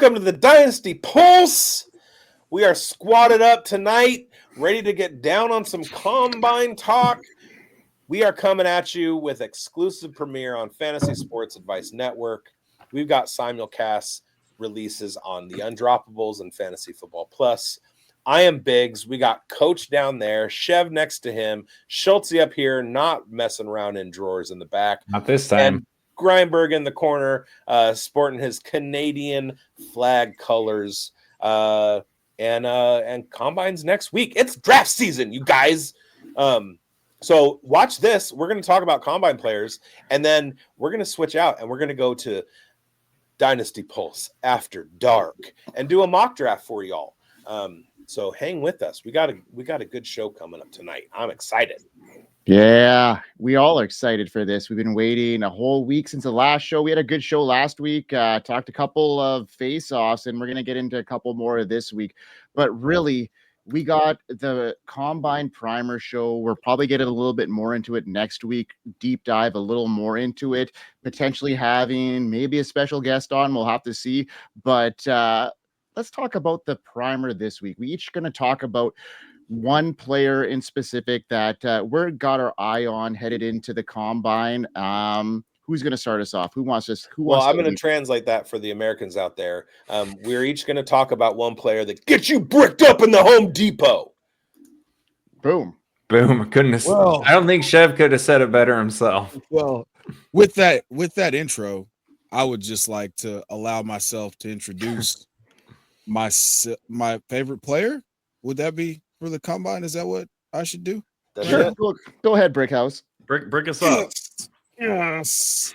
Welcome to the Dynasty Pulse. We are squatted up tonight, ready to get down on some combine talk. We are coming at you with exclusive premiere on Fantasy Sports Advice Network. We've got simulcast releases on the Undroppables and Fantasy Football Plus. I am Biggs. We got Coach down there, Chev next to him, Schultze up here, not messing around in drawers in the back. Not this time. And Greinberg in the corner, sporting his Canadian flag colors. And combines next week. It's draft season, you guys. So watch this. We're going to talk about combine players, and then we're going to switch out, and we're going to go to Dynasty Pulse after dark and do a mock draft for y'all. So hang with us. We got a good show coming up tonight. I'm excited. Yeah, we all are excited for this. We've been waiting a whole week since the last show. We had a good show last week, talked a couple of face-offs, and we're going to get into a couple more this week. But really, we got the Combine Primer show. We're probably getting a little bit more into it next week, deep dive a little more into it, potentially having maybe a special guest on. We'll have to see. But let's talk about the Primer this week. We each going to talk about one player in specific that we're got our eye on headed into the combine. Who's going to start us off? Who wants this? Well, I'm going to translate that for the Americans out there. We're each going to talk about one player that gets you bricked up in the Home Depot. Boom. Goodness. Well, I don't think Chev could have said it better himself. Well, with that intro, I would just like to allow myself to introduce my favorite player. Would that be for the combine? Is that what I should do? Sure. Go ahead, Brickhouse. Brick us up. Yes.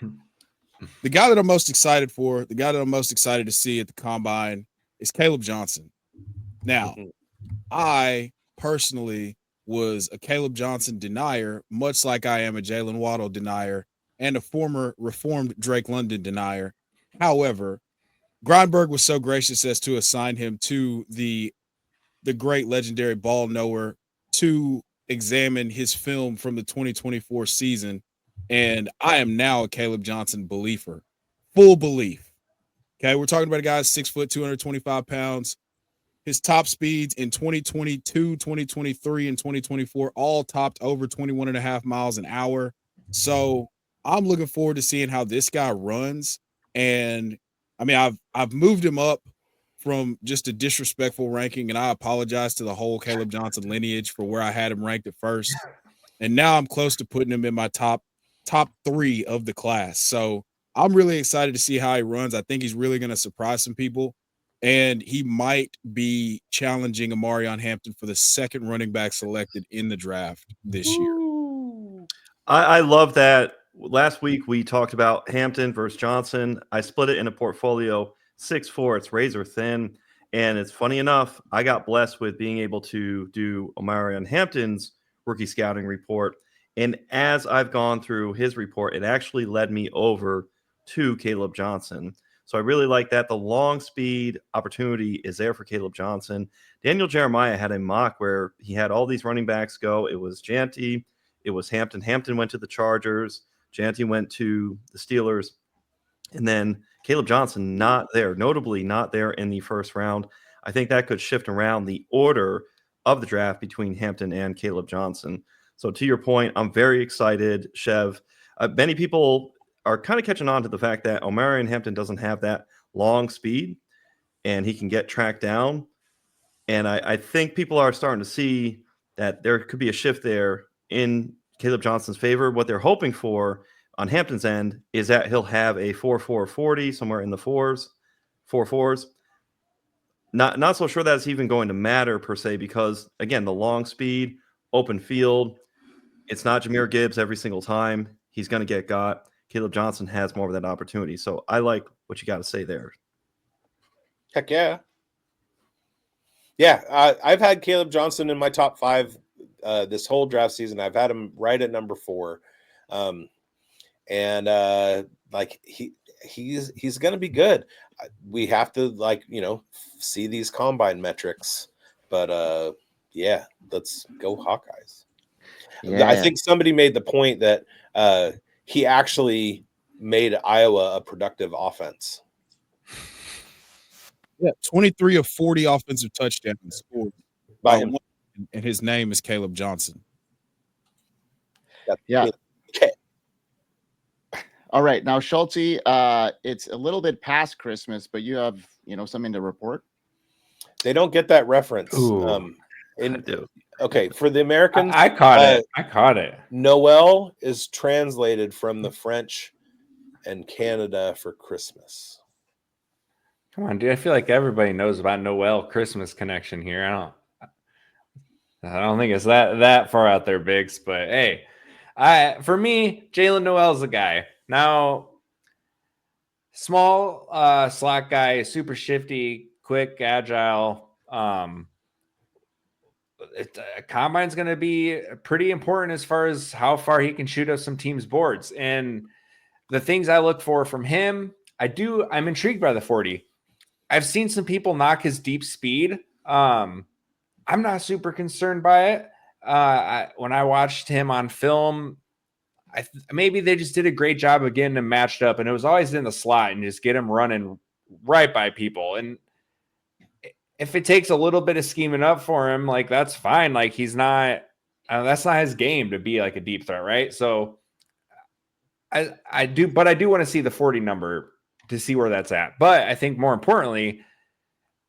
The guy that I'm most excited for, the guy that I'm most excited to see at the combine is Kaleb Johnson. Now, I personally was a Kaleb Johnson denier, much like I am a Jalen Waddle denier and a former reformed Drake London denier. However, Greinberg was so gracious as to assign him to the great legendary ball knower to examine his film from the 2024 season. And I am now a Kaleb Johnson believer, full belief. Okay. We're talking about a guy 6 foot, 225 pounds. His top speeds in 2022, 2023, and 2024 all topped over 21.5 miles an hour. So I'm looking forward to seeing how this guy runs. And I mean, I've moved him up from just a disrespectful ranking, and I apologize to the whole Kaleb Johnson lineage for where I had him ranked at first. And now I'm close to putting him in my top 3 of the class. So I'm really excited to see how he runs. I think he's really going to surprise some people, and he might be challenging Amarion Hampton for the second running back selected in the draft this year. I love that. Last week we talked about Hampton versus Johnson. I split it in a portfolio 6'4", it's razor thin. And it's funny enough, I got blessed with being able to do Amarion Hampton's rookie scouting report. And as I've gone through his report, it actually led me over to Kaleb Johnson. So I really like that. The long speed opportunity is there for Kaleb Johnson. Daniel Jeremiah had a mock where he had all these running backs go. It was Janty, it was Hampton. Hampton went to the Chargers. Janty went to the Steelers. And then Kaleb Johnson not there, notably not there in the first round. I think that could shift around the order of the draft between Hampton and Kaleb Johnson. So to your point, I'm very excited, Chev. Many people are kind of catching on to the fact that Amarion Hampton doesn't have that long speed and he can get tracked down. And I think people are starting to see that there could be a shift there in Kaleb Johnson's favor. What they're hoping for on Hampton's end is that he'll have a 4.4 40 somewhere in the 4.4s. Not so sure that's even going to matter per se, because again, the long speed, open field, it's not Jahmyr Gibbs every single time. He's going to get got. Kaleb Johnson has more of that opportunity. So I like what you got to say there. Heck yeah. Yeah, I've had Kaleb Johnson in my top 5 this whole draft season. I've had him right at number 4. Like he's going to be good. We have to see these combine metrics, but yeah, let's go Hawkeyes. Yeah. I think somebody made the point that he actually made Iowa a productive offense. Yeah, 23 of 40 offensive touchdowns scored By him. and his name is Kaleb Johnson. Yeah. Okay. All right. Now, Schulte, it's a little bit past Christmas, but you have, something to report? They don't get that reference. Ooh. I do. Okay, for the Americans, I caught it. I caught it. Noel is translated from the French and Canada for Christmas. Come on, dude. I feel like everybody knows about Noel Christmas connection here. I don't think it's that far out there, Biggs. But hey, for me, Jaylin Noel's the guy. Now, small slot guy, super shifty, quick, agile. Combine's going to be pretty important as far as how far he can shoot up some teams' boards. And the things I look for from him, I'm intrigued by the 40. I've seen some people knock his deep speed. I'm not super concerned by it. When I watched him on film, maybe they just did a great job of getting him matched up, and it was always in the slot and just get him running right by people. And if it takes a little bit of scheming up for him, like that's fine. Like he's not, that's not his game to be like a deep threat, right? So I do want to see the 40 number to see where that's at. But I think more importantly,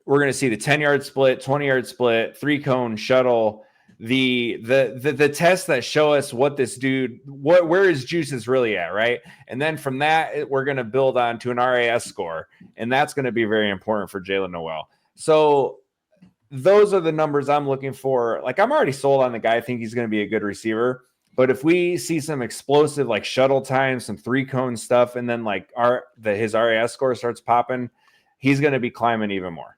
we're going to see the 10-yard split, 20-yard split, 3-cone shuttle, the tests that show us what this dude, where his juice is really at, right? And then from that, we're going to build on to an RAS score, and that's going to be very important for Jaylin Noel. So those are the numbers I'm looking for. Like I'm already sold on the guy. I think he's going to be a good receiver. But if we see some explosive like shuttle time, some 3-cone stuff, and then like his RAS score starts popping, he's going to be climbing even more.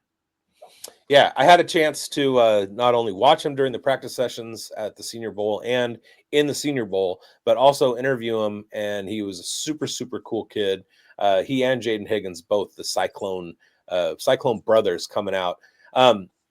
Yeah, I had a chance to not only watch him during the practice sessions at the Senior Bowl and in the Senior Bowl, but also interview him, and he was a super, super cool kid. He and Jaden Higgins, both the Cyclone brothers coming out.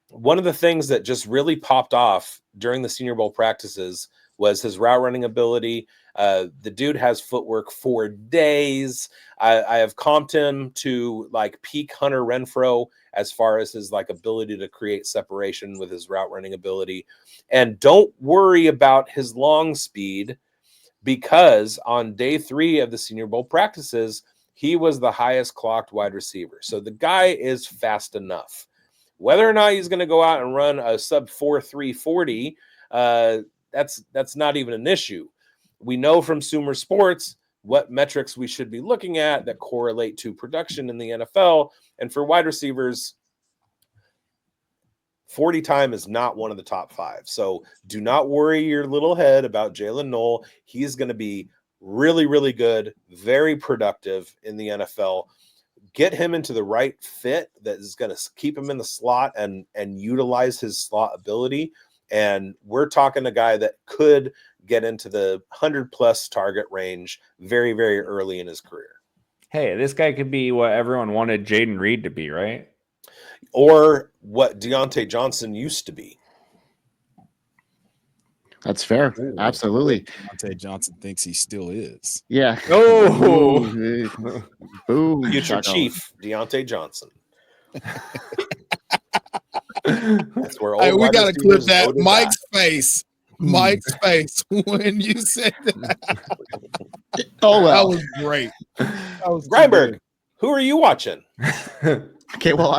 One of the things that just really popped off during the Senior Bowl practices was his route running ability. The dude has footwork for days. I have comped him to like peak Hunter Renfrow as far as his like ability to create separation with his route running ability. And don't worry about his long speed, because on day 3 of the Senior Bowl practices, he was the highest clocked wide receiver. So the guy is fast enough. Whether or not he's going to go out and run a sub 4.3 40, that's not even an issue. We know from Sumer Sports what metrics we should be looking at that correlate to production in the NFL. And for wide receivers, 40 time is not one of the top 5. So do not worry your little head about Jaylin Noel. He's going to be really, really good, very productive in the NFL. Get him into the right fit that is going to keep him in the slot and utilize his slot ability. And we're talking a guy that could get into the 100+ target range very, very early in his career. Hey, this guy could be what everyone wanted Jaden Reed to be, right? Or what Deontay Johnson used to be. That's fair. Ooh. Absolutely. Deontay Johnson thinks he still is. Yeah. Oh, boom. Future Chief Deontay Johnson. That's where Hey, we got to clip that. go to Mike's face. Mike's face when you said that. Oh, well. That was great. That was Greinberg, who are you watching? Okay, well,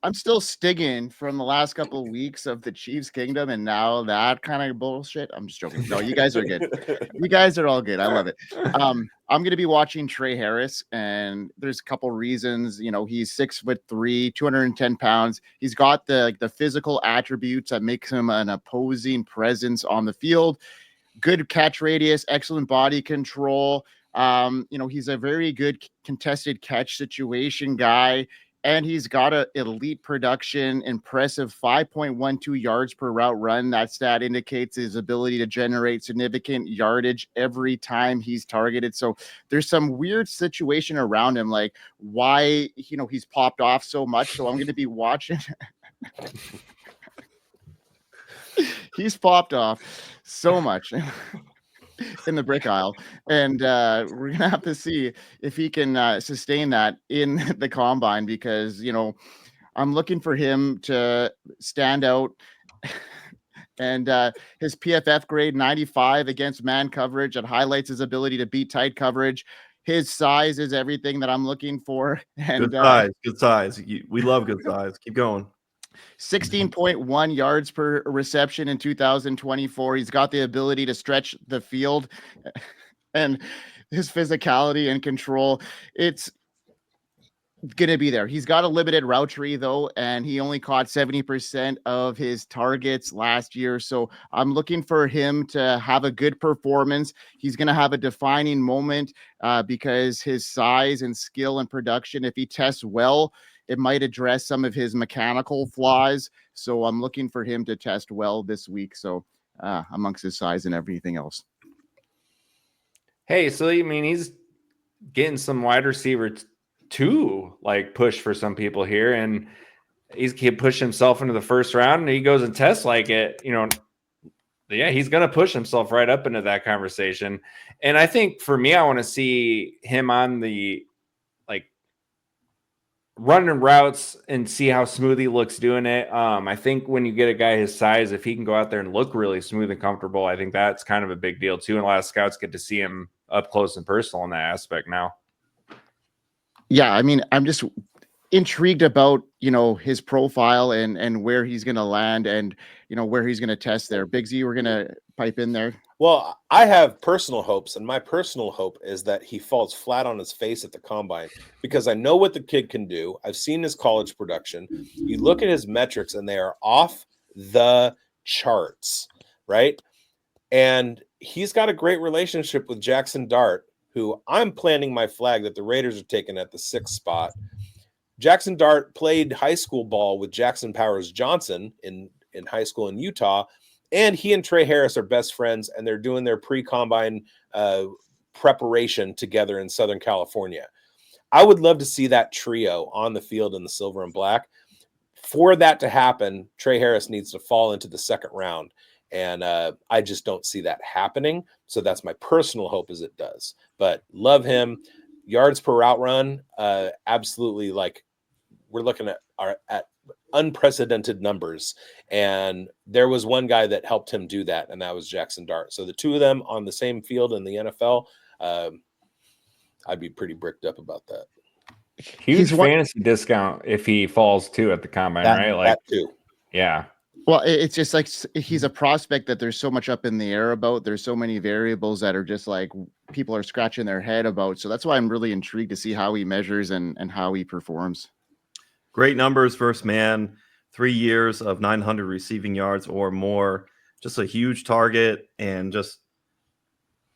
I'm still stinging from the last couple of weeks of the Chiefs Kingdom, and now that kind of bullshit. I'm just joking. No, you guys are good. You guys are all good. I love it. I'm going to be watching Tre Harris, and there's a couple reasons. He's 6'3", 210 pounds. He's got the physical attributes that makes him an opposing presence on the field. Good catch radius, excellent body control. He's a very good contested catch situation guy, and he's got a elite production, impressive 5.12 yards per route run. That stat indicates his ability to generate significant yardage every time he's targeted. So there's some weird situation around him, like why, he's popped off so much. So I'm going to be watching. He's popped off so much. in the brick aisle. And we're going to have to see if he can sustain that in the combine because, I'm looking for him to stand out. And his PFF grade 95 against man coverage. It highlights his ability to beat tight coverage. His size is everything that I'm looking for. And Good size. We love good size. Keep going. 16.1 yards per reception in 2024. He's got the ability to stretch the field and his physicality and control. It's going to be there. He's got a limited route tree though, and he only caught 70% of his targets last year. So I'm looking for him to have a good performance. He's going to have a defining moment because his size and skill and production, if he tests well, it might address some of his mechanical flaws. So I'm looking for him to test well this week. So amongst his size and everything else. Hey, so I mean, he's getting some wide receiver two like push for some people here, and he pushed himself into the first round, and he goes and tests like it. Yeah, he's going to push himself right up into that conversation. And I think for me, I want to see him on the running routes and see how smooth he looks doing it. I think when you get a guy his size, if he can go out there and look really smooth and comfortable, I think that's kind of a big deal too. And a lot of scouts get to see him up close and personal in that aspect now. Yeah, I mean, I'm just intrigued about, his profile and where he's going to land and, where he's going to test there. Big Z, we're going to pipe in there. Well, I have personal hopes, and my personal hope is that he falls flat on his face at the combine because I know what the kid can do. I've seen his college production. You look at his metrics, and they are off the charts, right? And he's got a great relationship with Jackson Dart, who I'm planting my flag that the Raiders are taking at the 6th spot. Jackson Dart played high school ball with Jackson Powers Johnson in high school in Utah, and he and Tre Harris are best friends, and they're doing their pre-combine preparation together in Southern California. I would love to see that trio on the field in the silver and black. For that to happen, Tre Harris needs to fall into the 2nd round, and I just don't see that happening. So that's my personal hope is it does. But love him. Yards per route run, absolutely. Like we're looking at unprecedented numbers, and there was one guy that helped him do that, and that was Jackson Dart. So the two of them on the same field in the NFL, I'd be pretty bricked up about that. Huge fantasy discount if he falls too at the combine, right? Like that too. Yeah. Well, it's just like he's a prospect that there's so much up in the air about. There's so many variables that are just like people are scratching their head about. So that's why I'm really intrigued to see how he measures and how he performs. Great numbers versus man, 3 years of 900 receiving yards or more, just a huge target and just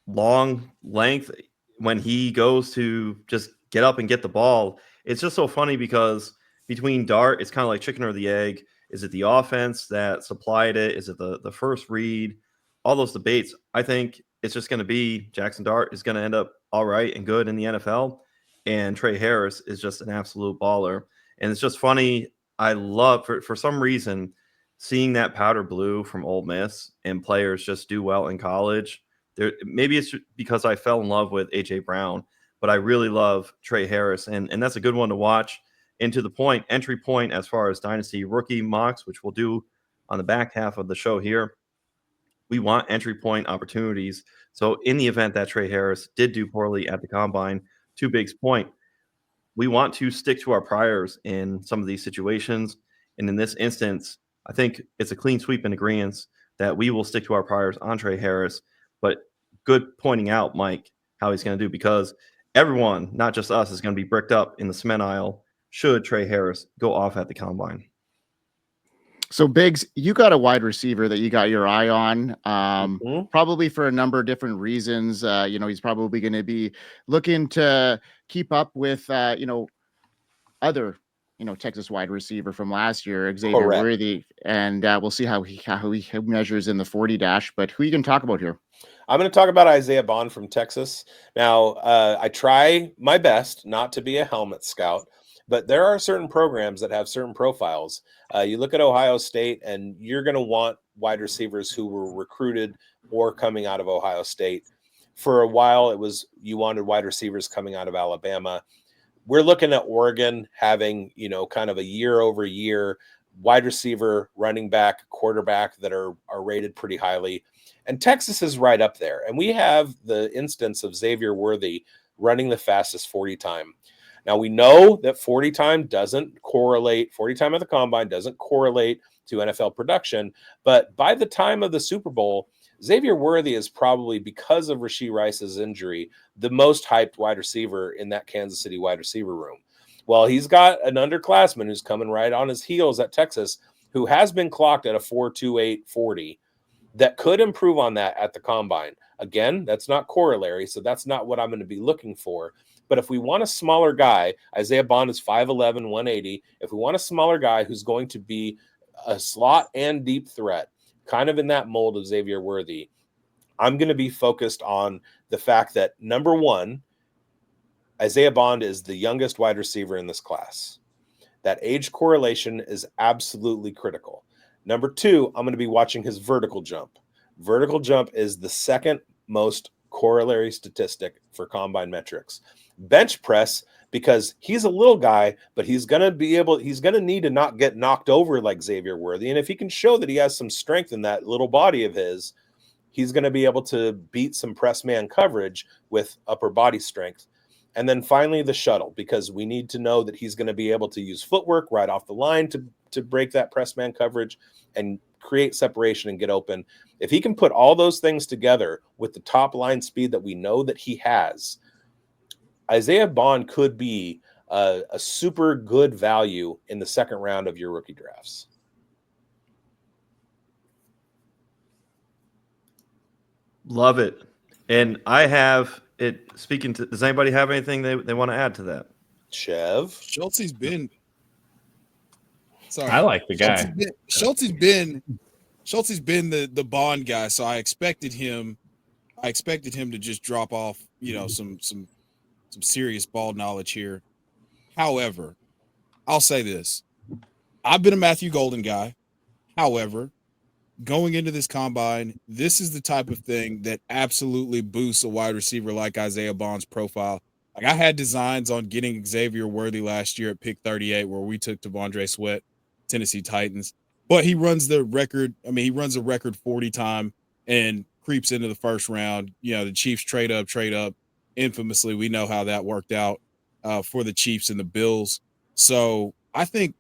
long length when he goes to just get up and get the ball. It's just so funny because between Dart, it's kind of like chicken or the egg. Is it the offense that supplied it? Is it the first read? All those debates. I think it's just going to be Jackson Dart is going to end up all right and good in the NFL, and Tre Harris is just an absolute baller. And it's just funny. I love, for some reason, seeing that powder blue from Ole Miss and players just do well in college. Maybe it's because I fell in love with A.J. Brown, but I really love Tre Harris, and that's a good one to watch. And to the point, entry point as far as Dynasty rookie mocks, which we'll do on the back half of the show here, we want entry point opportunities. So in the event that Tre Harris did do poorly at the combine, to Big's point, we want to stick to our priors in some of these situations. And in this instance, I think it's a clean sweep in agreement that we will stick to our priors on Tre Harris. But good pointing out, Mike, how he's going to do, because everyone, not just us, is going to be bricked up in the cement aisle should Tre Harris go off at the combine. So Biggs, you got a wide receiver that you got your eye on, probably for a number of different reasons. He's probably going to be looking to keep up with, other, Texas wide receiver from last year, Xavier Worthy, and we'll see how he measures in the 40 dash. But who you can talk about here? I'm going to talk about Isaiah Bond from Texas. Now, I try my best not to be a helmet scout, but there are certain programs that have certain profiles. You look at Ohio State, and you're going to want wide receivers who were recruited or coming out of Ohio State. for a while, it was you wanted wide receivers coming out of Alabama. We're looking at Oregon having, kind of a year-over-year wide receiver, running back, quarterback that are rated pretty highly. And Texas is right up there. And we have the instance of Xavier Worthy running the fastest 40 time. Now, we know that 40 time doesn't correlate, 40 time at the combine doesn't correlate to NFL production. But by the time of the Super Bowl, Xavier Worthy is probably, because of Rashee Rice's injury, the most hyped wide receiver in that Kansas City wide receiver room. Well, he's got an underclassman who's coming right on his heels at Texas, who has been clocked at a 4.28 40 that could improve on that at the combine. Again, that's not corollary, so that's not what I'm going to be looking for. But if we want a smaller guy, Isaiah Bond is 5'11", 180. If we want a smaller guy who's going to be a slot and deep threat, kind of in that mold of Xavier Worthy, I'm going to be focused on the fact that, number one, Isaiah Bond is the youngest wide receiver in this class. That age correlation is absolutely critical. Number two, I'm going to be watching his vertical jump. Vertical jump is the second most corollary statistic for combine metrics. Bench press, because he's a little guy, but he's going to need to not get knocked over like Xavier Worthy. And if he can show that he has some strength in that little body of his, he's going to be able to beat some press man coverage with upper body strength. And then finally, the shuttle, because we need to know that he's going to be able to use footwork right off the line to break that press man coverage and create separation and get open. If he can put all those things together with the top line speed that we know that he has, Isaiah Bond could be a super good value in the second round of your rookie drafts. Love it. And I have it speaking to, does anybody have anything they want to add to that? Chev? Schulte's been. Sorry. I like the guy. Schulte's been the Bond guy, so I expected him to just drop off, some serious ball knowledge here. However, I'll say this. I've been a Matthew Golden guy. However, going into this combine, this is the type of thing that absolutely boosts a wide receiver like Isaiah Bond's profile. Like, I had designs on getting Xavier Worthy last year at pick 38, where we took T'Vondre Sweat, Tennessee Titans. But he runs the record. I mean, he runs a record 40 time and creeps into the first round. The Chiefs trade up. Infamously, we know how that worked out for the Chiefs and the Bills. So I think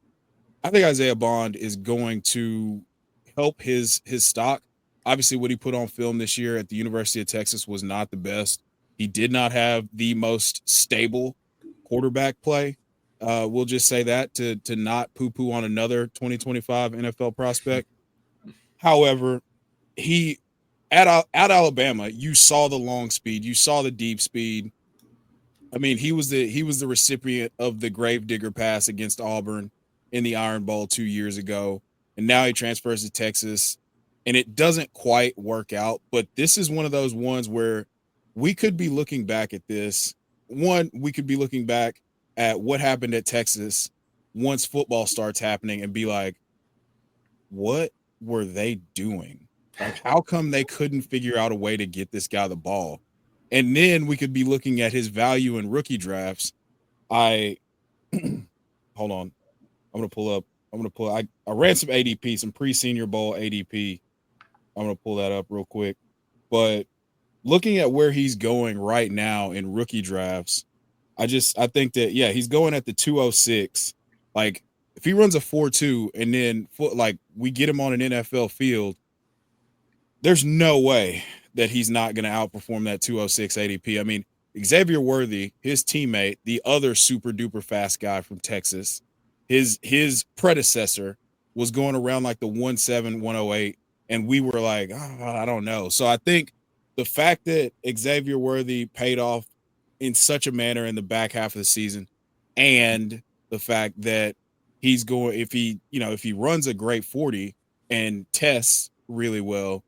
Isaiah Bond is going to help his stock. Obviously, what he put on film this year at the University of Texas was not the best. He did not have the most stable quarterback play. We'll just say that to not poo-poo on another 2025 NFL prospect. However, he at Alabama, you saw the long speed, you saw the deep speed. I mean, he was the recipient of the Gravedigger pass against Auburn in the Iron Bowl 2 years ago, and now he transfers to Texas, and it doesn't quite work out. But this is one of those ones where we could be looking back at this. We could be looking back at what happened at Texas once football starts happening and be like, what were they doing? Like, how come they couldn't figure out a way to get this guy the ball? And then we could be looking at his value in rookie drafts. Hold on. I ran some ADP, some pre-Senior Bowl ADP. I'm going to pull that up real quick. But looking at where he's going right now in rookie drafts, I think that, yeah, he's going at the 206. Like, if he runs a 4.2 and then we get him on an NFL field, there's no way that he's not going to outperform that 206 ADP. I mean, Xavier Worthy, his teammate, the other super duper fast guy from Texas, his predecessor was going around like the 1.7, 108, and we were like, I don't know. So I think the fact that Xavier Worthy paid off in such a manner in the back half of the season, and the fact that he's going, if he runs a great 40 and tests really well,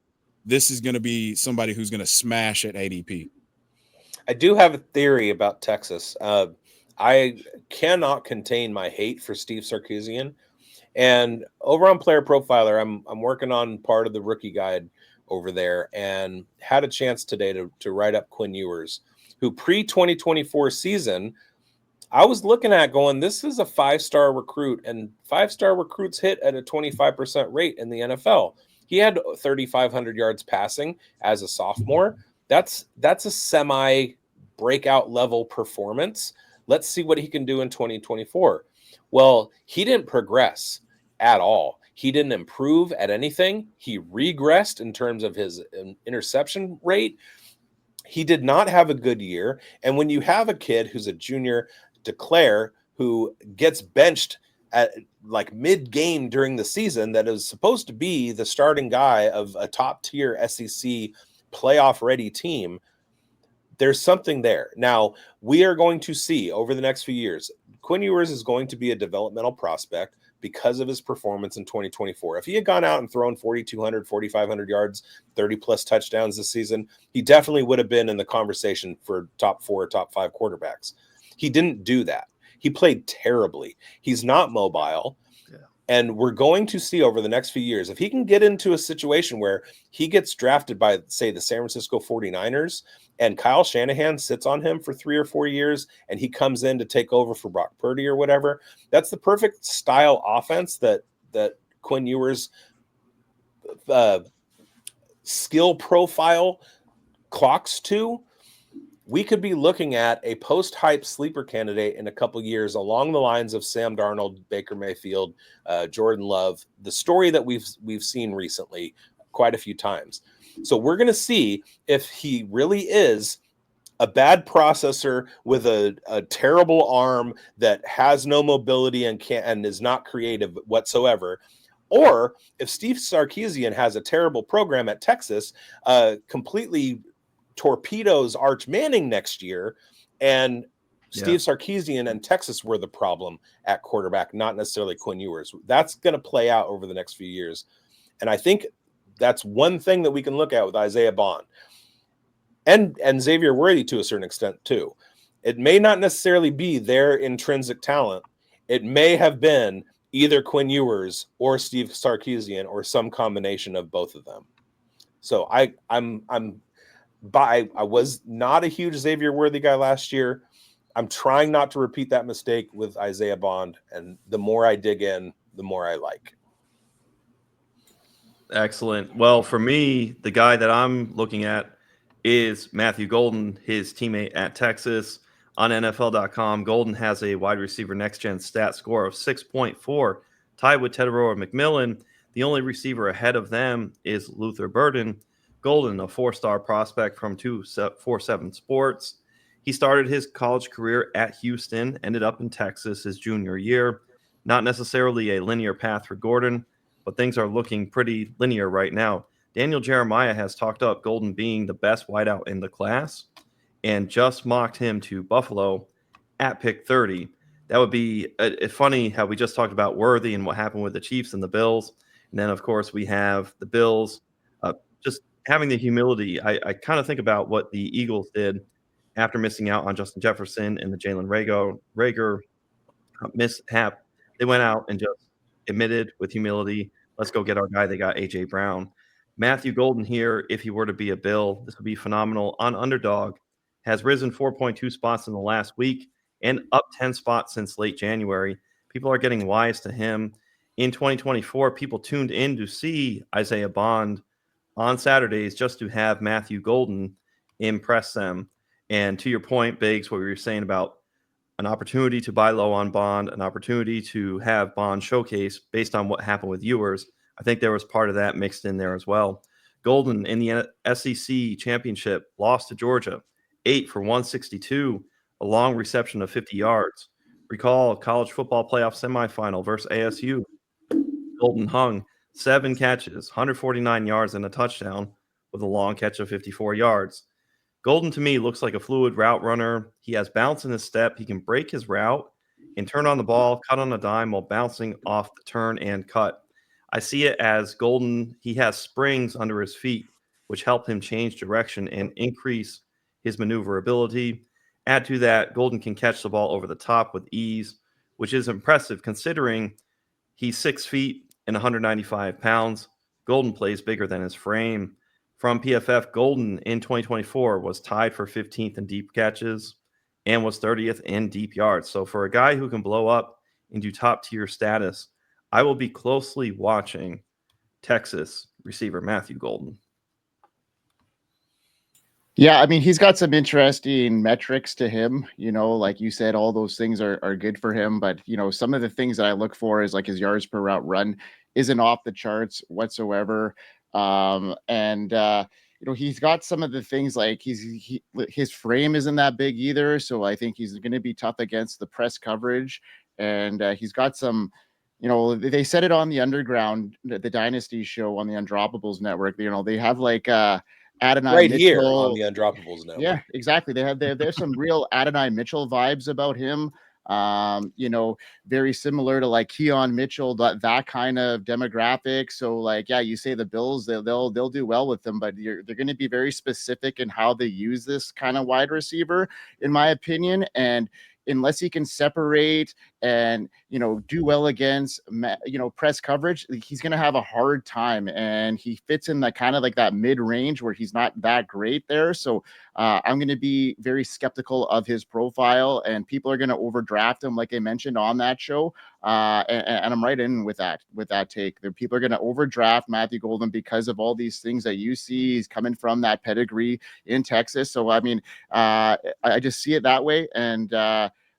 this is going to be somebody who's going to smash at ADP. I do have a theory about Texas. I cannot contain my hate for Steve Sarkisian. And over on Player Profiler, I'm working on part of the rookie guide over there and had a chance today to write up Quinn Ewers, who pre-2024 season, I was looking at going, this is a 5-star recruit, and 5-star recruits hit at a 25% rate in the NFL. He had 3,500 yards passing as a sophomore. That's a semi breakout level performance. Let's see what he can do in 2024. Well, he didn't progress at all. He didn't improve at anything. He regressed in terms of his interception rate. He did not have a good year. And when you have a kid who's a junior, Declare, who gets benched at like mid-game during the season, that is supposed to be the starting guy of a top-tier SEC playoff-ready team, there's something there. Now, we are going to see over the next few years, Quinn Ewers is going to be a developmental prospect because of his performance in 2024. If he had gone out and thrown 4,200, 4,500 yards, 30-plus touchdowns this season, he definitely would have been in the conversation for top 4, top 5 quarterbacks. He didn't do that. He played terribly. He's not mobile. Yeah. And we're going to see over the next few years, if he can get into a situation where he gets drafted by, say, the San Francisco 49ers, and Kyle Shanahan sits on him for 3 or 4 years, and he comes in to take over for Brock Purdy or whatever, that's the perfect style offense that Quinn Ewers' skill profile clocks to. We could be looking at a post-hype sleeper candidate in a couple years along the lines of Sam Darnold, Baker Mayfield, Jordan Love, the story that we've seen recently quite a few times. So we're going to see if he really is a bad processor with a terrible arm that has no mobility and is not creative whatsoever, or if Steve Sarkisian has a terrible program at Texas, completely torpedoes Arch Manning next year, and Steve Sarkisian and Texas were the problem at quarterback, not necessarily Quinn Ewers. That's going to play out over the next few years. And I think that's one thing that we can look at with Isaiah Bond and Xavier Worthy to a certain extent too. It may not necessarily be their intrinsic talent. It may have been either Quinn Ewers or Steve Sarkisian or some combination of both of them. So I was not a huge Xavier Worthy guy last year. I'm trying not to repeat that mistake with Isaiah Bond, and the more I dig in, the more I like. Excellent. Well, for me, the guy that I'm looking at is Matthew Golden, his teammate at Texas. On NFL.com, Golden has a wide receiver next-gen stat score of 6.4, tied with Tedoroa McMillan. The only receiver ahead of them is Luther Burden. Golden, a 4-star prospect from 247 Sports. He started his college career at Houston, ended up in Texas his junior year. Not necessarily a linear path for Gordon, but things are looking pretty linear right now. Daniel Jeremiah has talked up Golden being the best wideout in the class and just mocked him to Buffalo at pick 30. That would be funny how we just talked about Worthy and what happened with the Chiefs and the Bills. And then, of course, we have the Bills just having the humility. I kind of think about what the Eagles did after missing out on Justin Jefferson and the Jalen Reagor mishap. They went out and just admitted with humility, let's go get our guy. They got A.J. Brown. Matthew Golden here, if he were to be a Bill, this would be phenomenal. On Underdog, has risen 4.2 spots in the last week and up 10 spots since late January. People are getting wise to him. In 2024, people tuned in to see Isaiah Bond on Saturdays just to have Matthew Golden impress them. And to your point, Biggs, what we were saying about an opportunity to buy low on Bond, an opportunity to have Bond showcase based on what happened with Ewers, I think there was part of that mixed in there as well. Golden in the SEC championship lost to Georgia, 8 for 162, a long reception of 50 yards. Recall college football playoff semifinal versus ASU. Golden hung 7 catches, 149 yards and a touchdown with a long catch of 54 yards. Golden to me looks like a fluid route runner. He has bounce in his step. He can break his route and turn on the ball, cut on a dime while bouncing off the turn and cut. I see it as Golden, he has springs under his feet, which help him change direction and increase his maneuverability. Add to that, Golden can catch the ball over the top with ease, which is impressive considering he's 6 feet and 195 pounds. Golden plays bigger than his frame. from PFF, Golden in 2024 was tied for 15th in deep catches and was 30th in deep yards. So for a guy who can blow up into top tier status, I will be closely watching Texas receiver Matthew Golden. Yeah, I mean, he's got some interesting metrics to him. Like you said, all those things are good for him. But, some of the things that I look for is like his yards per route run isn't off the charts whatsoever. He's got some of the things like his frame isn't that big either. So I think he's going to be tough against the press coverage. And he's got some, they said it on the Underground, the Dynasty show on the Undroppables Network. They have like, Adonai right Mitchell here on the Undroppables Network. Yeah, exactly. There's some real Adonai Mitchell vibes about him. Very similar to like Keon Mitchell, that kind of demographic. So like, yeah, you say the Bills, they'll do well with them, but they're going to be very specific in how they use this kind of wide receiver, in my opinion. And unless he can separate and do well against press coverage, he's going to have a hard time. And he fits in the kind of like that mid range where he's not that great there. So I'm going to be very skeptical of his profile, and people are going to overdraft him, like I mentioned on that show. And I'm right in with that take. The people are going to overdraft Matthew Golden because of all these things that you see. He's coming from that pedigree in Texas. So, I mean, I just see it that way. And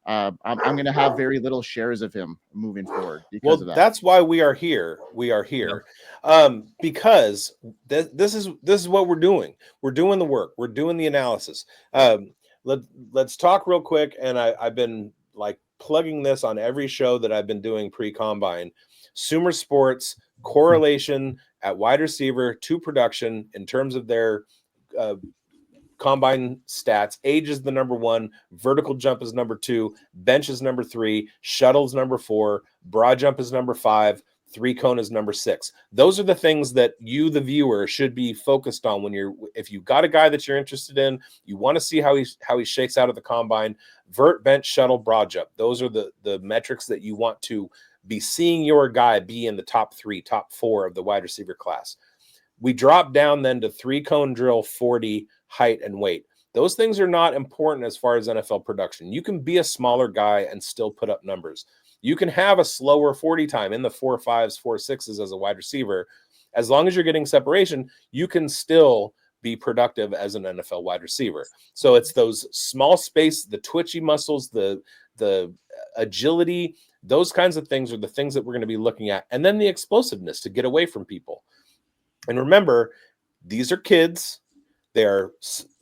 I'm going to have very little shares of him moving forward because of that. That's why we are here. We are here because this is what we're doing. We're doing the work. We're doing the analysis. Let's talk real quick. And I've been like plugging this on every show that I've been doing pre-combine. Sumer Sports correlation at wide receiver to production in terms of their combine stats. Age is the number 1, vertical jump is number 2, bench is number 3, shuttle's number 4, broad jump is number 5, 3-cone is number 6. Those are the things that you, the viewer, should be focused on if you've got a guy that you're interested in, you want to see how he shakes out at the combine. Vert, bench, shuttle, broad jump. Those are the metrics that you want to be seeing your guy be in the top 3, top 4 of the wide receiver class. We drop down then to 3-cone drill, 40, height, and weight. Those things are not important as far as NFL production. You can be a smaller guy and still put up numbers. You can have a slower 40 time in the 4.5s, 4.6s as a wide receiver. As long as you're getting separation, you can still be productive as an NFL wide receiver. So it's those small space, the twitchy muscles, the agility, those kinds of things are the things that we're going to be looking at. And then the explosiveness to get away from people. And remember, these are kids. They are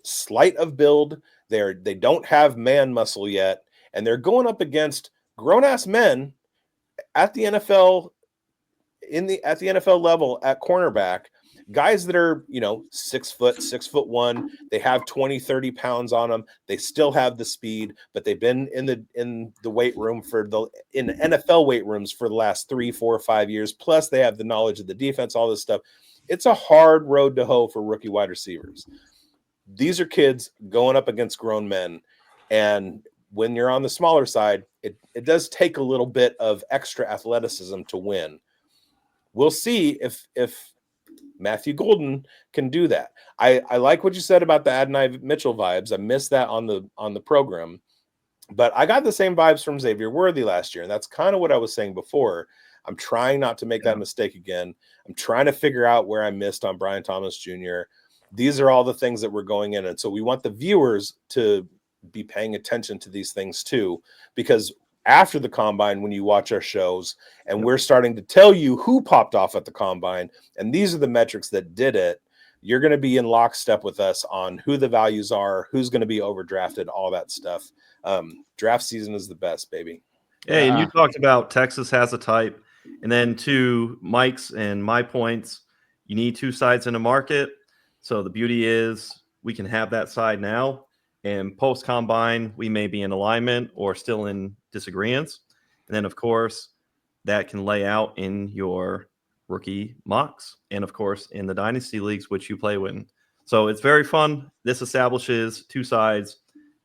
slight of build. They don't have man muscle yet, and they're going up against grown-ass men at the NFL at the NFL level at cornerback, guys that are 6 foot, 6'1". They have 20, 30 pounds on them. They still have the speed, but they've been in the weight room in NFL weight rooms for the last 3, 4, 5 years. Plus, they have the knowledge of the defense, all this stuff. It's a hard road to hoe for rookie wide receivers. These are kids going up against grown men. And when you're on the smaller side, it does take a little bit of extra athleticism to win. We'll see if Matthew Golden can do that. I like what you said about the Adonai Mitchell vibes. I missed that on the program. But I got the same vibes from Xavier Worthy last year. And that's kind of what I was saying before. I'm trying not to make that mistake again. I'm trying to figure out where I missed on Brian Thomas Jr. These are all the things that we're going in. And so we want the viewers to be paying attention to these things too, because after the combine, when you watch our shows and we're starting to tell you who popped off at the combine, and these are the metrics that did it, you're going to be in lockstep with us on who the values are, who's going to be overdrafted, all that stuff. Draft season is the best, baby. Hey, and you talked about Texas has a type. And then to Mike's and my points, you need 2 sides in a market. So the beauty is we can have that side now. And post-combine, we may be in alignment or still in disagreements. And then, of course, that can lay out in your rookie mocks and, of course, in the Dynasty leagues, which you play with. So it's very fun. This establishes 2 sides,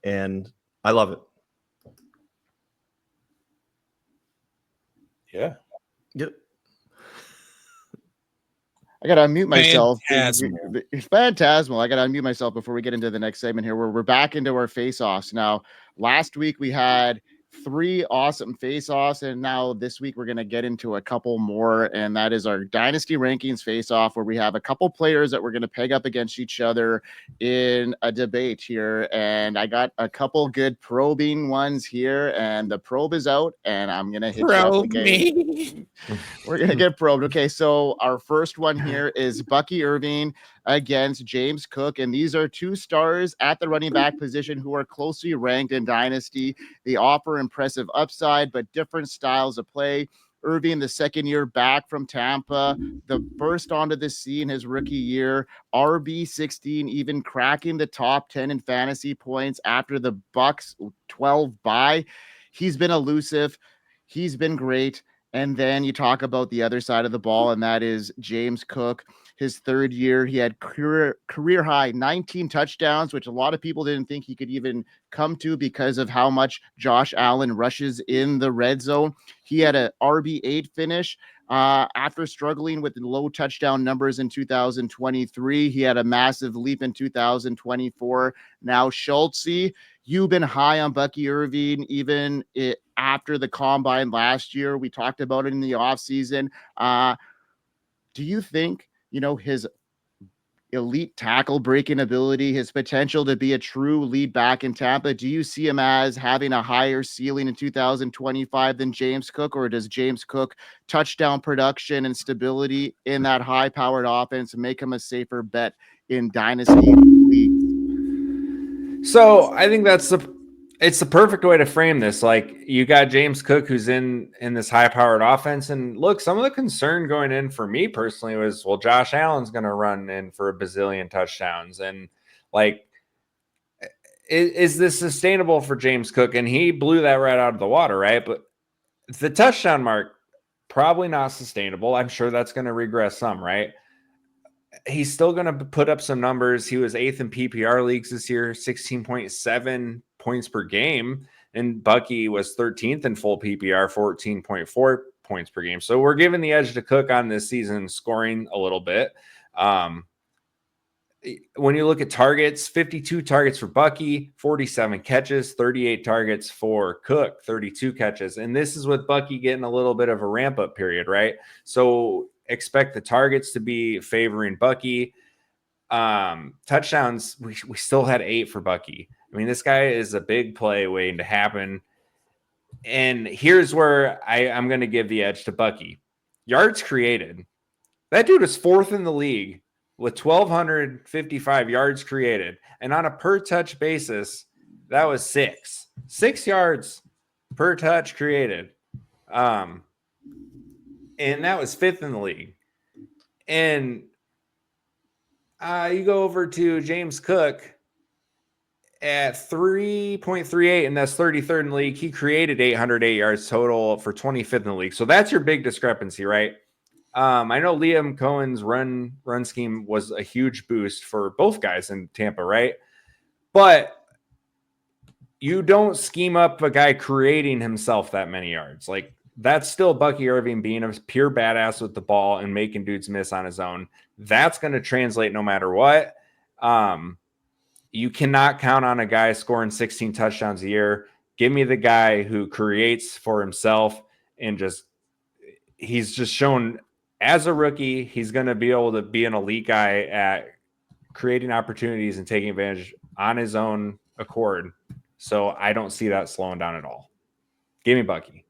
and I love it. Yeah. Yep. I got to unmute myself. Phantasmal. It's phantasmal. I got to unmute myself before we get into the next segment here, where we're back into our face-offs. Now, last week we had 3 awesome face-offs, and now this week we're going to get into a couple more, and that is our Dynasty Rankings face-off, where we have a couple players that we're going to peg up against each other in a debate here, and I got a couple good probing ones here, and the probe is out, and I'm going to hit you up Probe again. me. We're going to get probed. Okay, so our first one here is Bucky Irving against James Cook, and these are 2 stars at the running back position who are closely ranked in Dynasty. They offer impressive upside, but different styles of play. Irving, the second year back from Tampa, the first onto the scene his rookie year, RB16, even cracking the top 10 in fantasy points after the Bucks 12 bye. He's been elusive. He's been great. And then you talk about the other side of the ball, and that is James Cook. His third year, he had career high 19 touchdowns, which a lot of people didn't think he could even come to because of how much Josh Allen rushes in the red zone. He had a RB8 finish. After struggling with the low touchdown numbers in 2023, he had a massive leap in 2024. Now, Schultze, you've been high on Bucky Irving, even after the combine last year. We talked about it in the offseason. Do you think, his elite tackle breaking ability, his potential to be a true lead back in Tampa, do you see him as having a higher ceiling in 2025 than James Cook, or does James Cook touchdown production and stability in that high-powered offense make him a safer bet in dynasty leagues? So I think it's the perfect way to frame this. Like, you got James Cook, who's in this high-powered offense, and look, some of the concern going in for me personally was, well, Josh Allen's going to run in for a bazillion touchdowns, and like, is this sustainable for James Cook? And he blew that right out of the water, right? But the touchdown mark, probably not sustainable. I'm sure that's going to regress some, right? He's still going to put up some numbers. He was 8th in PPR leagues this year, 16.7 points per game. And Bucky was 13th in full PPR, 14.4 points per game. So we're giving the edge to Cook on this season, scoring a little bit. When you look at targets, 52 targets for Bucky, 47 catches, 38 targets for Cook, 32 catches. And this is with Bucky getting a little bit of a ramp-up period, right? So expect the targets to be favoring Bucky. Touchdowns, we still had 8 for Bucky. I mean, this guy is a big play waiting to happen. And here's where I'm going to give the edge to Bucky. Yards created. That dude is 4th in the league with 1,255 yards created. And on a per touch basis, that was 6 yards per touch created. And that was 5th in the league. And you go over to James Cook at 3.38, and that's 33rd in the league. He created 808 yards total for 25th in the league. So that's your big discrepancy, right? I know Liam Cohen's run scheme was a huge boost for both guys in Tampa, right? But you don't scheme up a guy creating himself that many yards. Like, that's still Bucky Irving being a pure badass with the ball and making dudes miss on his own. That's going to translate no matter what. You cannot count on a guy scoring 16 touchdowns a year. Give me the guy who creates for himself, and he's just shown as a rookie, he's going to be able to be an elite guy at creating opportunities and taking advantage on his own accord. So I don't see that slowing down at all. Give me Bucky.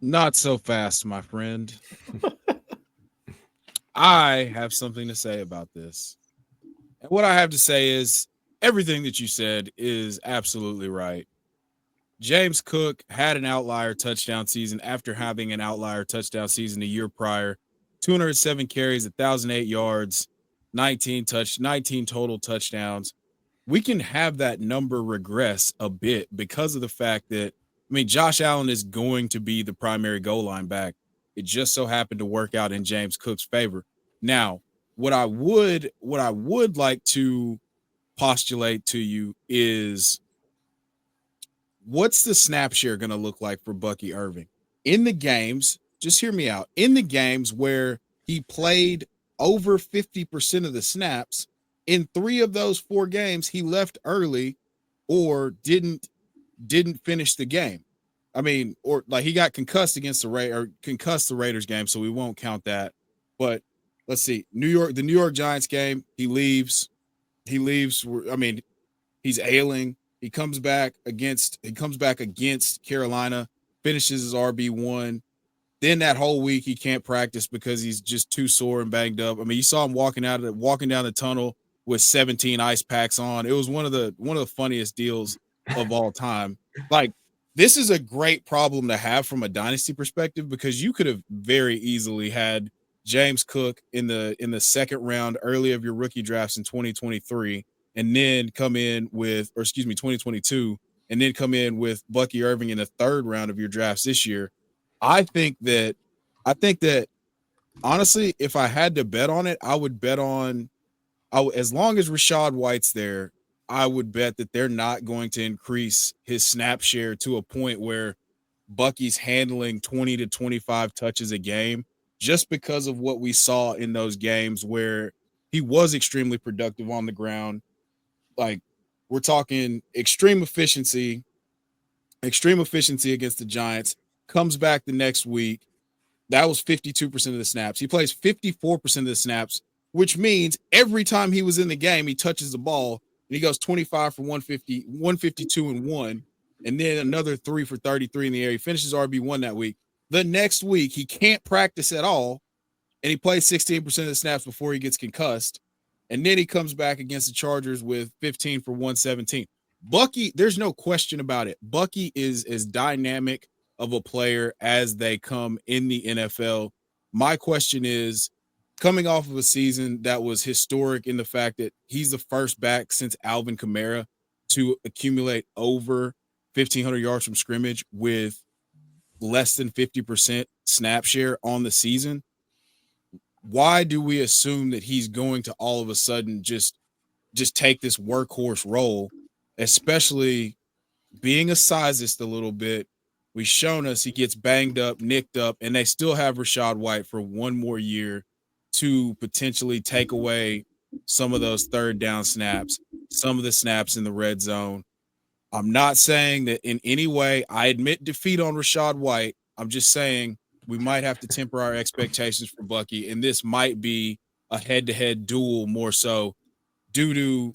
Not so fast, my friend. I have something to say about this. And what I have to say is everything that you said is absolutely right. James Cook had an outlier touchdown season after having an outlier touchdown season the year prior. 207 carries, 1,008 yards, 19 total touchdowns. We can have that number regress a bit because of the fact that, Josh Allen is going to be the primary goal line back. It just so happened to work out in James Cook's favor. Now, what I would like to postulate to you is, what's the snap share going to look like for Bucky Irving in the games just hear me out. In the games where he played over 50% of the snaps, in 3 of those 4 games, he left early or didn't finish the game. I mean, or like he got concussed against concussed the Raiders game, so we won't count that. But let's see, the New York Giants game, he leaves. I mean, he's ailing. He comes back against Carolina, finishes his RB1. Then that whole week he can't practice because he's just too sore and banged up. I mean, you saw him walking down the tunnel with 17 ice packs on. It was one of the funniest deals of all time. Like, this is a great problem to have from a dynasty perspective, because you could have very easily had James Cook in the 2nd round early of your rookie drafts in 2023, and then come in with, 2022, and then come in with Bucky Irving in the 3rd round of your drafts this year. I think that honestly, if I had to bet on it, I would bet on, as long as Rachaad White's there, I would bet that they're not going to increase his snap share to a point where Bucky's handling 20 to 25 touches a game, just because of what we saw in those games where he was extremely productive on the ground. Like, we're talking extreme efficiency against the Giants, comes back the next week. That was 52% of the snaps. He plays 54% of the snaps, which means every time he was in the game, he touches the ball and he goes 25 for 150, 152 and 1, and then another 3 for 33 in the air. He finishes RB1 that week. The next week, he can't practice at all, and he plays 16% of the snaps before he gets concussed. And then he comes back against the Chargers with 15 for 117. Bucky, there's no question about it. Bucky is as dynamic of a player as they come in the NFL. My question is, coming off of a season that was historic in the fact that he's the first back since Alvin Kamara to accumulate over 1,500 yards from scrimmage with less than 50% snap share on the season, why do we assume that he's going to all of a sudden just take this workhorse role, especially being a sizist a little bit? We've shown us he gets banged up, nicked up, and they still have Rachaad White for 1 more year to potentially take away some of those 3rd down snaps, some of the snaps in the red zone. I'm not saying that in any way I admit defeat on Rachaad White. I'm just saying we might have to temper our expectations for Bucky, and this might be a head-to-head duel more so due to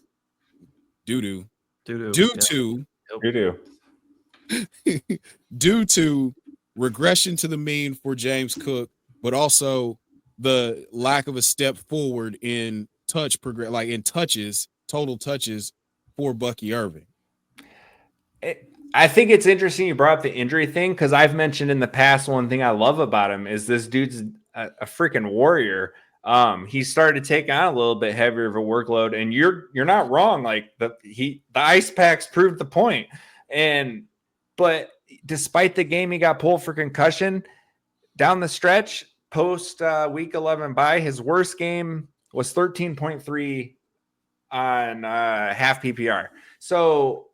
regression to the mean for James Cook, but also the lack of a step forward in total touches for Bucky Irving. I think it's interesting you brought up the injury thing, because I've mentioned in the past, one thing I love about him is this dude's a freaking warrior. He started to take on a little bit heavier of a workload, and you're not wrong. Like the ice packs proved the point. But despite the game he got pulled for concussion, down the stretch post week 11 bye, his worst game was 13.3 on half PPR. So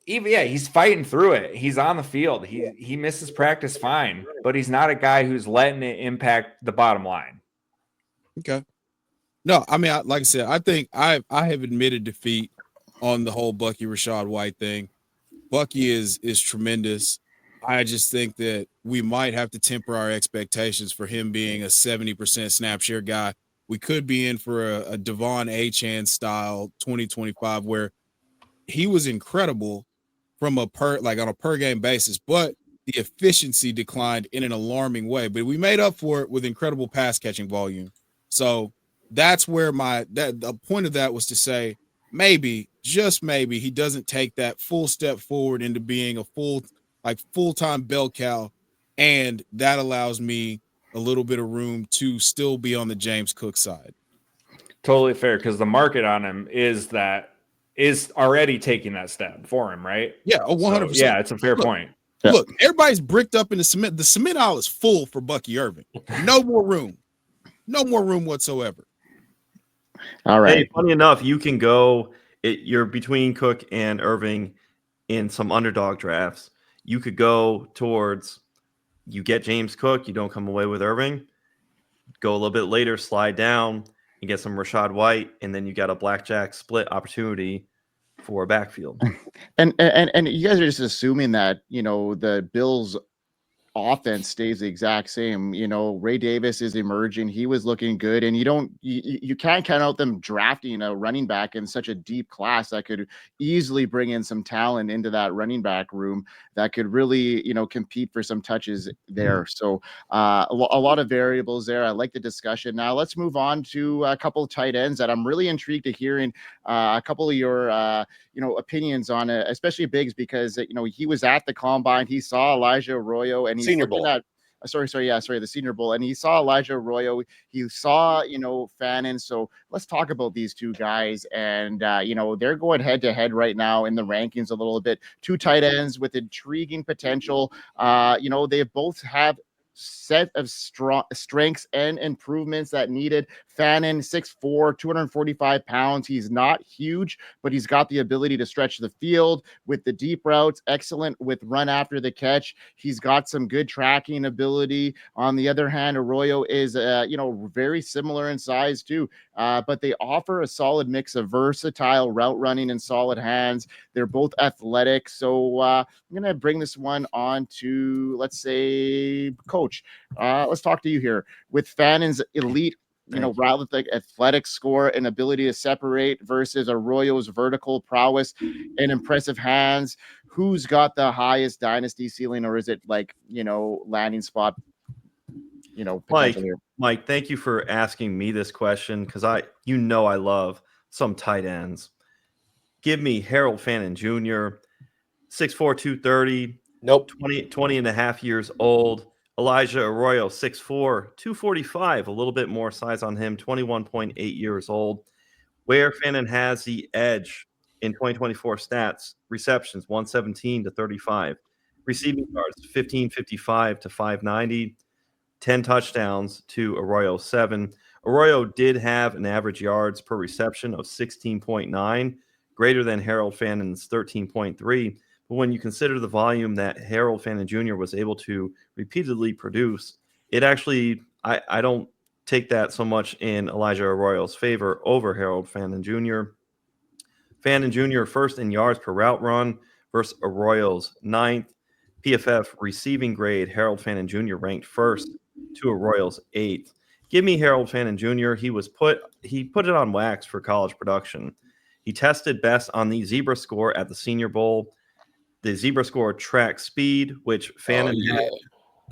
he's fighting through it. He's on the field. He misses practice fine, but he's not a guy who's letting it impact the bottom line. Okay. No, I mean, like I said, I think I have admitted defeat on the whole Bucky Rachaad White thing. Bucky is tremendous. I just think that we might have to temper our expectations for him being a 70% snap share guy. We could be in for a Devon Achane style 2025 where he was incredible from on a per game basis, but the efficiency declined in an alarming way. But we made up for it with incredible pass catching volume. So that's where the point of that was to say, maybe, just maybe, he doesn't take that full step forward into being a full-time bell cow, and that allows me a little bit of room to still be on the James Cook side. Totally fair, because the market on him is already taking that step for him, right? Yeah, 100%. So, yeah, it's a fair point. Look, everybody's bricked up in the cement. The cement aisle is full for Bucky Irving. No more room. No more room whatsoever. All right. Hey, funny enough, you can go. You're between Cook and Irving in some underdog drafts. You could go towards you get James Cook, you don't come away with Irving. Go a little bit later, slide down, and get some Rashad White, and then you got a blackjack split opportunity for a backfield. And you guys are just assuming that, the Bills offense stays the exact same. Ray Davis is emerging. He was looking good, and you can't count out them drafting a running back in such a deep class that could easily bring in some talent into that running back room that could really, compete for some touches there. So a lot of variables there. I like the discussion. Now let's move on to a couple of tight ends that I'm really intrigued to hearing a couple of your opinions on it, especially Biggs, because he was at the combine. He saw Elijah Arroyo, and he's Senior looking Bowl. at the Senior Bowl, and he saw Elijah Arroyo. He saw Fannin. So let's talk about these two guys, and they're going head to head right now in the rankings a little bit. Two tight ends with intriguing potential. They both have set of strengths and improvements that needed. Fannin, 6'4", 245 pounds. He's not huge, but he's got the ability to stretch the field with the deep routes, excellent with run after the catch. He's got some good tracking ability. On the other hand, Arroyo is, very similar in size too, but they offer a solid mix of versatile route running and solid hands. They're both athletic. So I'm going to bring this one on to, let's say, Coach. Let's talk to you here. With Fannin's elite rather than athletic score and ability to separate versus Arroyo's vertical prowess and impressive hands, who's got the highest dynasty ceiling, or is it landing spot, potential here? Mike, thank you for asking me this question, because I love some tight ends. Give me Harold Fannin Jr., 6'4", 230. Nope. 20 and a half years old. Elijah Arroyo, 6'4", 245, a little bit more size on him, 21.8 years old. Where Fannin has the edge in 2024 stats: receptions, 117 to 35. Receiving yards, 1555 to 590. 10 touchdowns to Arroyo, 7. Arroyo did have an average yards per reception of 16.9, greater than Harold Fannin's 13.3. But when you consider the volume that Harold Fannin Jr. was able to repeatedly produce, it actually, I don't take that so much in Elijah Arroyo's favor over Harold Fannin Jr. Fannin Jr. first in yards per route run versus Arroyo's 9th. PFF receiving grade, Harold Fannin Jr. ranked first to Arroyo's 8th. Give me Harold Fannin Jr. He put it on wax for college production. He tested best on the Zebra score at the Senior Bowl. The Zebra score tracks speed, which Fannin had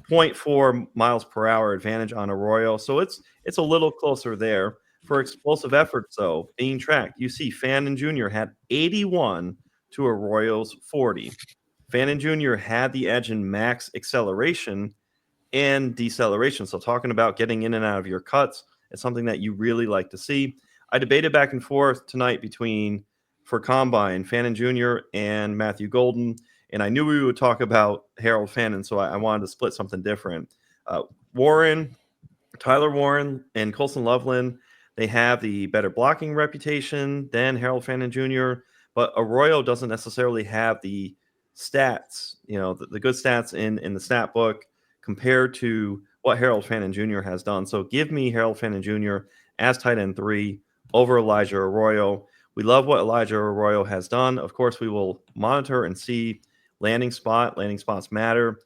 0.4 miles per hour advantage on Arroyo. So it's a little closer there. For explosive efforts, though, being tracked, you see Fannin Jr. had 81 to Arroyo's 40. Fannin Jr. had the edge in max acceleration and deceleration. So talking about getting in and out of your cuts, it's something that you really like to see. I debated back and forth tonight for Combine, Fannin Jr. and Matthew Golden, and I knew we would talk about Harold Fannin, so I wanted to split something different. Tyler Warren, and Colson Loveland, they have the better blocking reputation than Harold Fannin Jr., but Arroyo doesn't necessarily have the stats, the good stats in the stat book compared to what Harold Fannin Jr. has done. So give me Harold Fannin Jr. as tight end 3 over Elijah Arroyo. We love what Elijah Arroyo has done. Of course, we will monitor and see landing spots. Landing spots matter.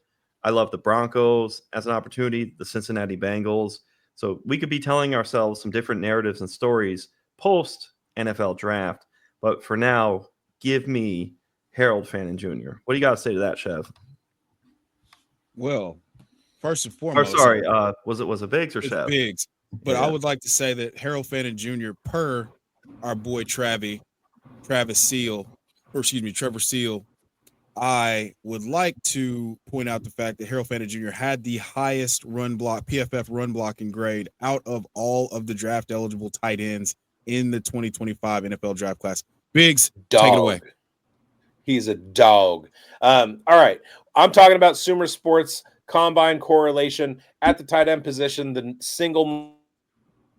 I love the Broncos as an opportunity, the Cincinnati Bengals. So we could be telling ourselves some different narratives and stories post NFL draft. But for now, give me Harold Fannin Jr. What do you got to say to that, Chev? Well, first and foremost, was it Biggs or Chev? Biggs. But I would like to say that Harold Fannin Jr., per our boy Trevor Seal, I would like to point out the fact that Harold Fannin Jr. had the highest PFF run blocking grade out of all of the draft eligible tight ends in the 2025 NFL draft class. Biggs, take it away. He's a dog. All right. I'm talking about Sumer Sports Combine correlation at the tight end position. The single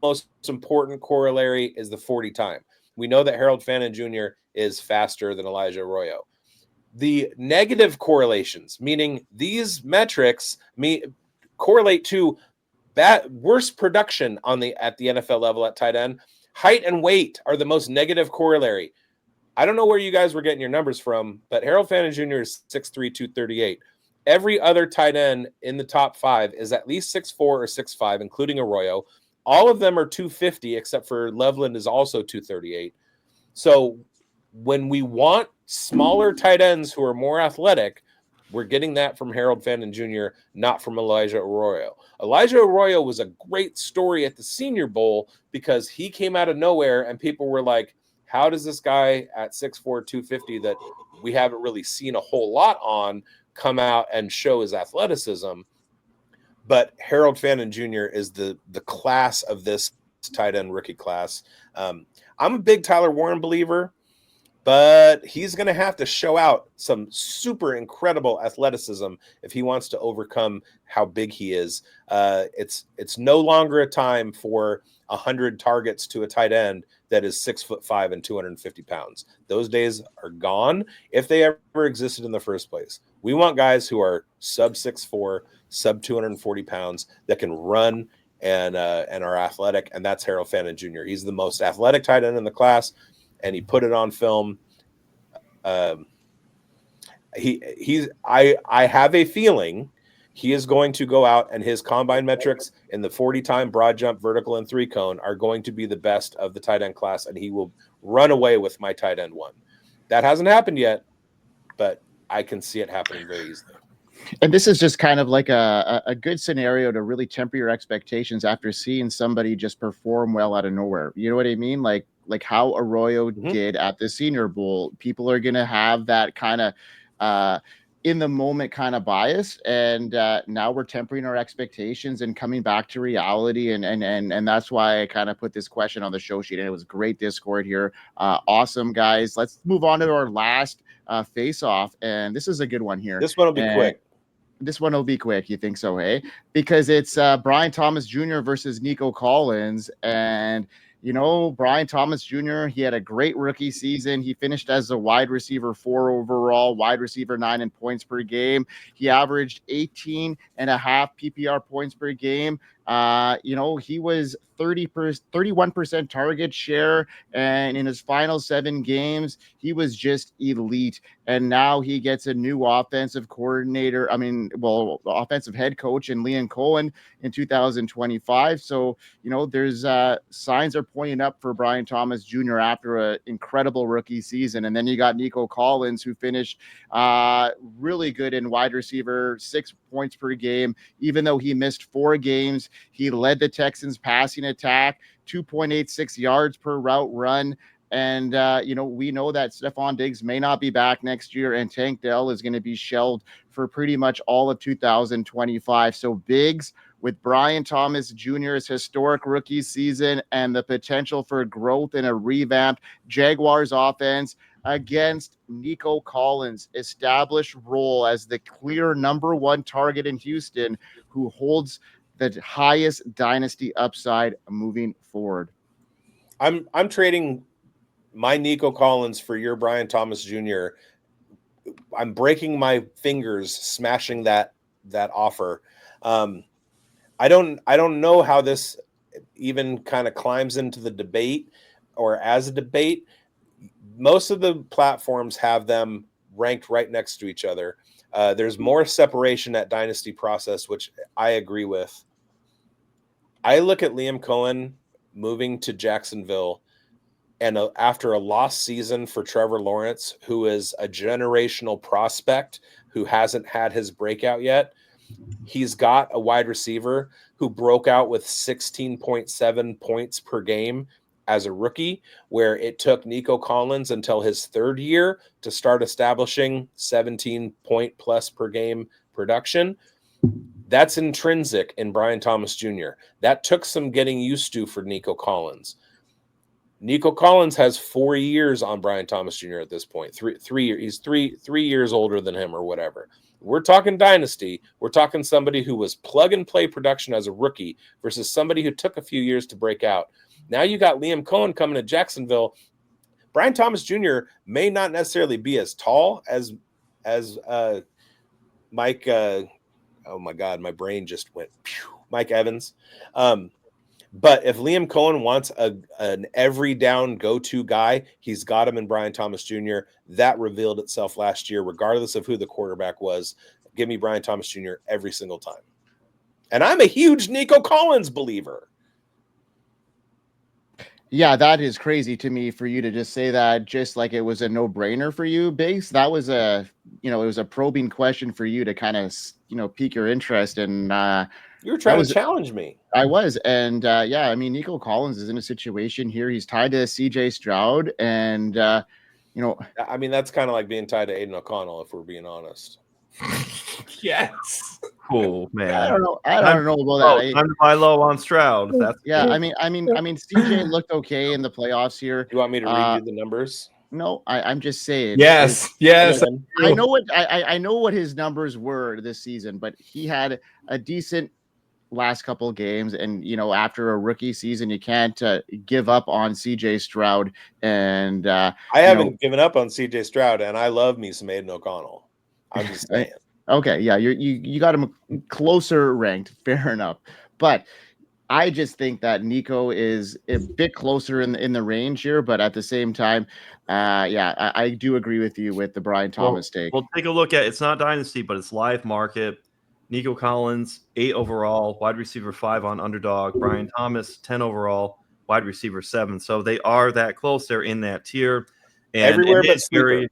most important corollary is the 40 time. We know that Harold Fannin Jr. is faster than Elijah Arroyo. the negative correlations, meaning these metrics correlate to worse production at the NFL level at tight end. Height and weight are the most negative corollary. I don't know where you guys were getting your numbers from, but Harold Fannin Jr. is 6'3", 238. Every other tight end in the top 5 is at least 6'4" or 6'5", including Arroyo. All of them are 250, except for Loveland is also 238. So when we want smaller tight ends who are more athletic, we're getting that from Harold Fannin Jr., not from Elijah Arroyo. Elijah Arroyo was a great story at the Senior Bowl because he came out of nowhere and people were like, how does this guy at 6'4", 250 that we haven't really seen a whole lot on come out and show his athleticism? But Harold Fannin Jr. is the class of this tight end rookie class. I'm a big Tyler Warren believer, but he's going to have to show out some super incredible athleticism if he wants to overcome how big he is. It's no longer a time for 100 targets to a tight end that is 6'5" and 250 pounds. Those days are gone if they ever existed in the first place. We want guys who are sub 6'4", sub 240 pounds that can run and are athletic, and that's Harold Fannin Jr. He's the most athletic tight end in the class, and he put it on film. I have a feeling he is going to go out and his combine metrics in the 40-time broad jump, vertical, and 3-cone are going to be the best of the tight end class, and he will run away with my tight end 1. That hasn't happened yet, but I can see it happening very easily. And this is just kind of like a good scenario to really temper your expectations after seeing somebody just perform well out of nowhere. You know what I mean? Like how Arroyo did at the Senior Bowl. People are going to have that kind of in the moment kind of bias, and now we're tempering our expectations and coming back to reality, and that's why I kind of put this question on the show sheet, and it was great Discord here. Awesome, guys. Let's move on to our last face off, and this is a good one here. This one will be quick. This one will be quick. You think so, hey? Because it's Brian Thomas Jr. versus Nico Collins. And, you know, Brian Thomas Jr., he had a great rookie season. He finished as a wide receiver 4 overall, wide receiver 9 in points per game. He averaged 18.5 PPR points per game. You know, he was 31% target share, and in his final 7 games, he was just elite. And now he gets a new offensive coordinator. Offensive head coach in Liam Cohen in 2025. So, you know, there's signs are pointing up for Brian Thomas Jr. after an incredible rookie season. And then you got Nico Collins, who finished really good in wide receiver, 6 points per game, even though he missed 4 games. He led the Texans passing attack, 2.86 yards per route run. And, you know, we know that Stephon Diggs may not be back next year, and Tank Dell is going to be shelved for pretty much all of 2025. So Biggs, with Brian Thomas Jr.'s historic rookie season and the potential for growth in a revamped Jaguars offense against Nico Collins' established role as the clear number 1 target in Houston, who holds the highest dynasty upside moving forward. I'm trading my Nico Collins for your Brian Thomas Jr. I'm breaking my fingers smashing that offer. I don't know how this even kind of climbs into the debate or as a debate. Most of the platforms have them ranked right next to each other. There's more separation at Dynasty Process, which I agree with. I look at Liam Cohen moving to Jacksonville, and after a lost season for Trevor Lawrence, who is a generational prospect who hasn't had his breakout yet, he's got a wide receiver who broke out with 16.7 points per game as a rookie, where it took Nico Collins until his 3rd year to start establishing 17-point plus per game production. That's intrinsic in Brian Thomas Jr. That took some getting used to for Nico Collins. Nico Collins has 4 years on Brian Thomas Jr. at this point. 3 years. He's three years older than him or whatever. We're talking dynasty. We're talking somebody who was plug and play production as a rookie versus somebody who took a few years to break out. Now you got Liam Cohen coming to Jacksonville. Brian Thomas Jr. may not necessarily be as tall as as Mike. Oh my God, my brain just went. Mike Evans. But if Liam Cohen wants an every down go-to guy, he's got him in Brian Thomas Jr. That revealed itself last year, regardless of who the quarterback was. Give me Brian Thomas Jr. every single time. And I'm a huge Nico Collins believer. Yeah, that is crazy to me for you to just say that just like it was a no-brainer for you, Biggs. That was it was a probing question for you to kind of, pique your interest. And you were trying to challenge me. I was. And yeah, I mean, Nico Collins is in a situation here. He's tied to CJ Stroud. And, I mean, that's kind of like being tied to Aiden O'Connell, if we're being honest. Yes. Cool, man. I don't know about that. Time to buy low on Stroud. That's yeah. I mean, CJ looked okay in the playoffs here. You want me to read you the numbers? No, I'm just saying. Yes. I know what his numbers were this season, but he had a decent last couple of games, and after a rookie season, you can't give up on CJ Stroud. And I haven't given up on CJ Stroud, and I love me some Aiden O'Connell. I'm just saying. Okay, yeah, you got him closer ranked, fair enough, but I just think that Nico is a bit closer in the range here, but at the same time, I do agree with you with the Brian Thomas take. We'll take a look at it's not Dynasty, but it's live market. Nico Collins, 8 overall, wide receiver 5 on Underdog. Brian Thomas, 10 overall, wide receiver 7. So they are that close. They're in that tier. And everywhere but sleeper.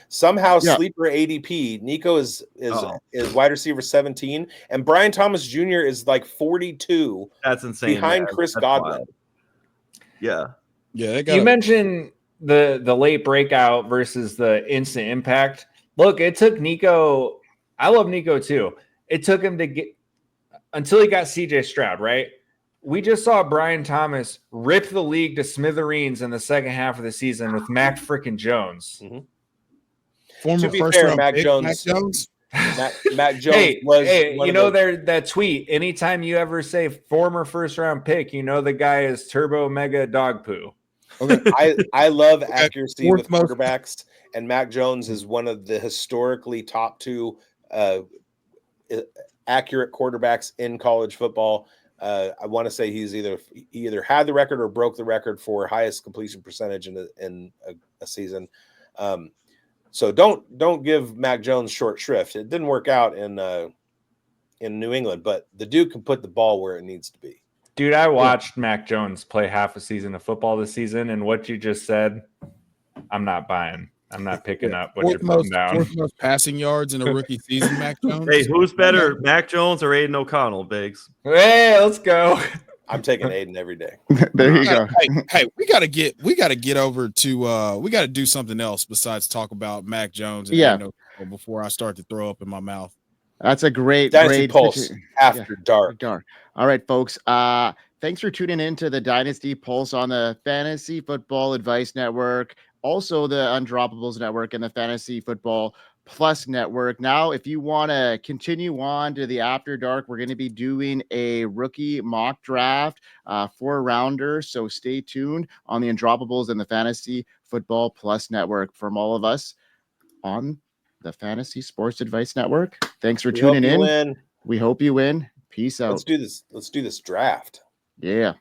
Somehow sleeper ADP. Nico is wide receiver 17, and Brian Thomas Jr. is like 42. That's insane. Behind Chris Godwin. Wild. Yeah. You mentioned the late breakout versus the instant impact. Look, it took Nico. I love Nico too. It took him to get until he got CJ Stroud, right? We just saw Brian Thomas rip the league to smithereens in the second half of the season with Mac frickin' Jones. Mm-hmm. Former first round Mac Jones. Mac Jones was. Hey, that tweet. Anytime you ever say former first round pick, the guy is turbo mega dog poo. Okay. I love accuracy with quarterbacks, and Mac Jones is one of the historically top 2 accurate quarterbacks in college football. I want to say he either had the record or broke the record for highest completion percentage in a season. So don't give Mac Jones short shrift. It didn't work out in New England, but the dude can put the ball where it needs to be. Dude, I watched Mac Jones play half a season of football this season, and what you just said, I'm not buying. I'm not picking up what you're putting down. Fourth most passing yards in a rookie season, Mac Jones. Hey, who's better, Mac Jones or Aiden O'Connell, Biggs? Hey, let's go. I'm taking Aiden every day. There you go. Hey, we gotta get over to we gotta do something else besides talk about Mac Jones and Aiden O'Connell before I start to throw up in my mouth. That's a great Dynasty Pulse after dark. All right, folks. Thanks for tuning in to the Dynasty Pulse on the Fantasy Football Advice Network, also the Undroppables Network and the Fantasy Football Plus Network. Now, if you want to continue on to the After Dark, we're going to be doing a rookie mock draft, 4-rounder. So stay tuned on the Undroppables and the Fantasy Football Plus Network from all of us on the Fantasy Sports Advice Network. Thanks for tuning in. We hope you win. Peace out. Let's do this draft. Yeah.